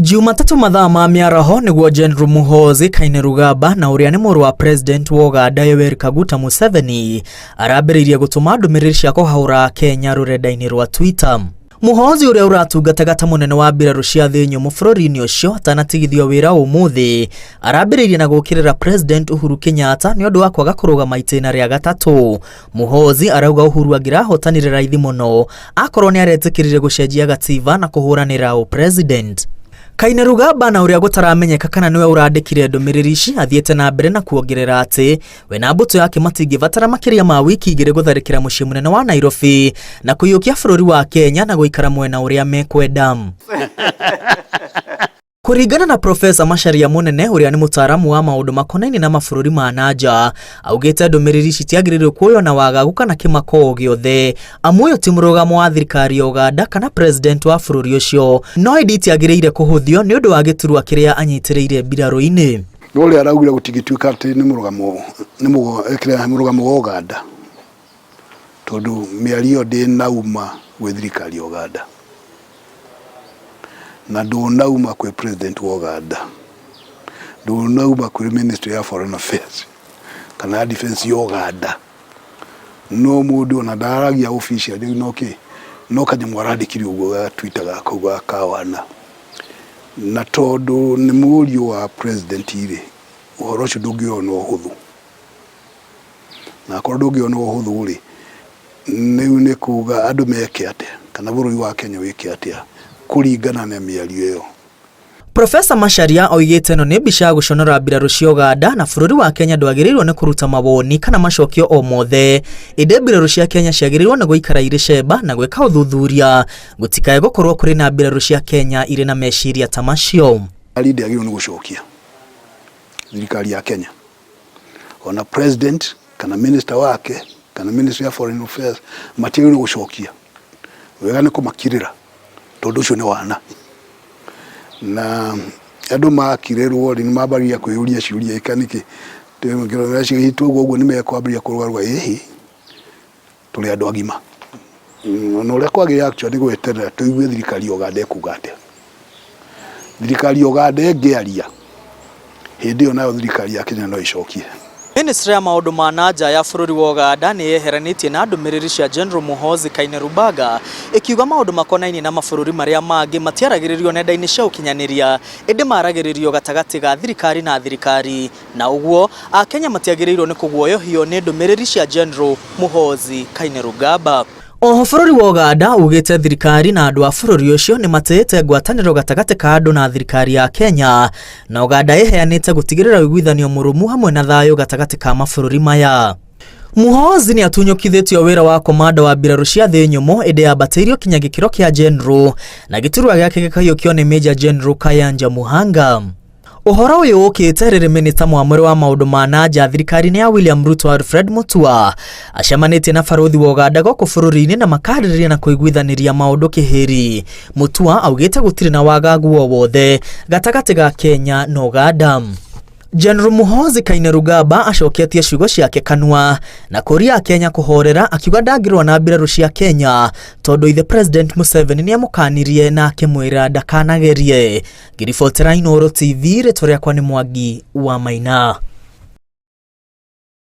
Jumatatu mathaa ma miaraho niguo General Muhoozi Kainerugaba na uria ni muru wa President wa Uganda Yoweri Kaguta Museveni arambiriirie gutuma ndumiriri cia kuhaura Kenya rurenda-ini rwa Twitter. Muhoozi uria uratungataga munene wa mbiraru cia thi nyumu bururi-ini ucio atanatigithio wira umuthi arambiriirie na gukirira President Uhuru Kenyatta ni undu wa kwaga kurugama itena ria gatatu. Muhoozi arauga Uhuru angirahotanire raithi muno akorwo ni aretikirire gucenjia gatiba na kuhuranira u President. Kainerugaba na uria gutaramenyeka kana niwe urandikire ndumiriri ici athiete na mbere na kuongerera ati we na mbuto yake matingivatara makiria ma wiki igiri gutharikira mucii munene wa Nairobi na kuyukia bururi wa Kenya na guikara mwena uria mekwenda. Kuringana na Profesa Macharia Munene uria ni mutaaramu wa maundu makonaini na mabururi ma nanja augite ndumiriri citiagiririo kuoyo na wagagu kana kimako giothe amuyo ti murugamo wa thirikari ya Uganda kana president wa bururi ucio no itiagiriire kuhuthio ni undu wa giturwa kiria anyitiriire mbiraru-ini. Nole araugire gutigituika ati ni murugamo wa Uganda tondu miario ndi nauma gwi thirikari ya Uganda na ndunauma kwe president wa Uganda, ndunauma kwe ministry ya foreign affairs kana defense ya Uganda. No mundu na ndaragia official no kanyamu aradikiri ugo ga Twitter gako gwa kawana na tondu ni murio wa president ire uhoro ucio ndungiona uhuthu na korwo ndungiona uhuthu ri ni kuga andu meke atia kana bururi wa Kenya wiki atia kuringana na miario iyo. Profesa Macharia oigite no ni bisha guconora mbiraru cia Uganda na bururi wa Kenya ndwagirirwo ni kuruta mawoni kana macokio o mothe inde mbiraru cia Kenya ciagirirwo ni guikara iri cemba na gweka uthuthuria gutikae gukorwo kuri na mbiraru cia Kenya iri na meciria ta macio. Alidi agirwo ni gucokia thirikari ya Kenya ona president kana minister wake kana ministry ya foreign affairs matigirwo ni gucokia wega ni kumakirira tondu ucio ni wana na andu makirerwo ni mabaria kuyuria ciuria ikaniki ngero cia hitu uguo ni mekwambiria kurugarwa hihi tuli andu agima no uria kwagi actually gweterera tuigue thirikari ya Uganda ekugate thirikari ya Uganda engiaria hindi yo nayo thirikari ya Kenya no icokie. Ministry ya maundu ma nanja ya bururi wa Uganda ni yeheranitie na ndumiriri cia General Muhoozi Kainerugaba ikiuga maundu makonaini na mabururi maria mangi matiaragiririo nenda-ini cia ukinyaniria indi maragiririo gatagati ga thirikari na thirikari na uguo Akenya matiagiriirwo ni kuguoyohio ni ndumiriri cia General Muhoozi Kainerugaba. Oho bururi wa Uganda ugite thirikari na andu a bururi ucio ni matete ngwataniro gatagati ka andu na thirikari ya Kenya na Uganda yeheanite gutigirira wiguithanio murumu hamwe na thayo gatagati ka mabururi maya. Muhoozi ni atunyukithitio wira wa komanda wa mbiraru cia thi nyumu inde yambatirio kinya gikiro kia general na giturwa giake gikayukio ni Major General Kayanja Muhanga. Uhoro uyu ukite riri minista mwamuri wa maundu ma nanja thirikari ni ya William Ruto Alfred Mutua acemanitie na baruthi wa Uganda goko bururi-ini na makariria na kuiguithaniria maundu kihiri. Mutua augite gutiri na wagagu o wothe gatagati ga Kenya na Uganda. General Muhoozi Kainerugaba acoketie ciugo ciake kanwa na kuria Kenya kuhorera akiuga ndangirwo na mbiraru cia Kenya tondu ithe President Museveni ni amukanirie na akimwira ndakanagerie. Ngiribotera Inooro TV ritwa riakwa ni Mwangi wa Maina.